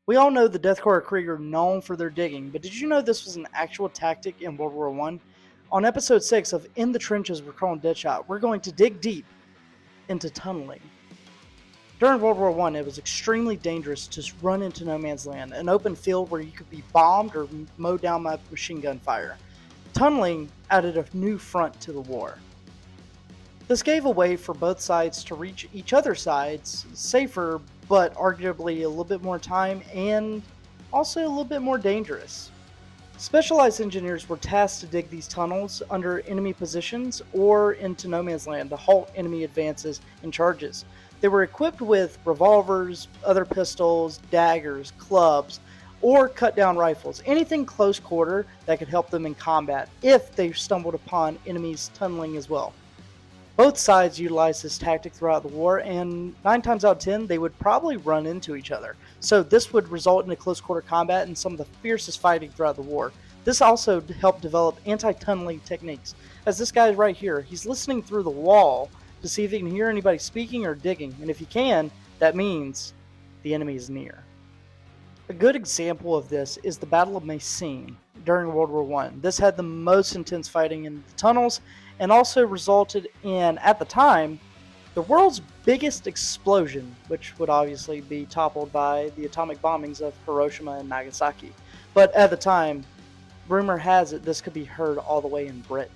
We all know the Death Korps of Krieg are known for their digging, but did you know this was an actual tactic in World War I? On episode 6 of In the Trenches with Colonel Deadshot, we're going to dig deep into tunneling. During World War I, it was extremely dangerous to run into no man's land, an open field where you could be bombed or mowed down by machine gun fire. Tunneling added a new front to the war. This gave a way for both sides to reach each other's sides safer, but arguably a little bit more time and also a little bit more dangerous. Specialized engineers were tasked to dig these tunnels under enemy positions or into no man's land to halt enemy advances and charges. They were equipped with revolvers, other pistols, daggers, clubs, or cut down rifles, anything close quarter that could help them in combat if they stumbled upon enemies tunneling as well. Both sides utilized this tactic throughout the war, and 9 times out of 10, they would probably run into each other. So this would result in a close quarter combat and some of the fiercest fighting throughout the war. This also helped develop anti-tunneling techniques. As this guy right here, he's listening through the wall to see if he can hear anybody speaking or digging, and if he can, that means the enemy is near. A good example of this is the Battle of Messines during World War I. This had the most intense fighting in the tunnels and also resulted in, at the time, the world's biggest explosion, which would obviously be toppled by the atomic bombings of Hiroshima and Nagasaki. But at the time, rumor has it this could be heard all the way in Britain.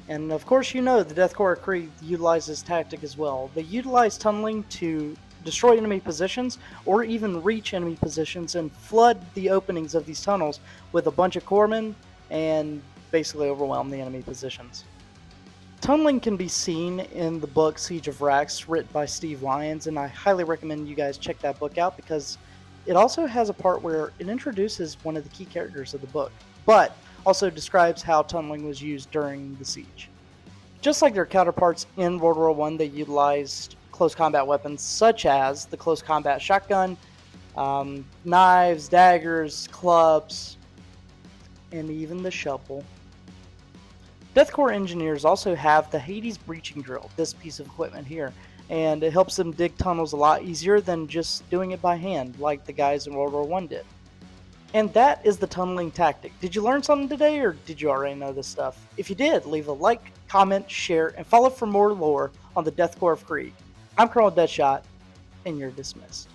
And of course, you know the Death Korps of Krieg utilized this tactic as well. They utilized tunneling to destroy enemy positions or even reach enemy positions and flood the openings of these tunnels with a bunch of corpsmen and basically overwhelm the enemy positions. Tunneling can be seen in the book Siege of Rax, written by Steve Lyons, and I highly recommend you guys check that book out because it also has a part where it introduces one of the key characters of the book, but also describes how tunneling was used during the siege. Just like their counterparts in World War I, they utilized close combat weapons such as the close combat shotgun, knives, daggers, clubs, and even the shovel. Death Korps engineers also have the Hades breaching drill, this piece of equipment here, and it helps them dig tunnels a lot easier than just doing it by hand like the guys in World War I did. And that is the tunneling tactic. Did you learn something today, or did you already know this stuff? If you did, leave a like, comment, share, and follow for more lore on the Death Korps of Krieg. I'm Colonel Deadshot, and you're dismissed.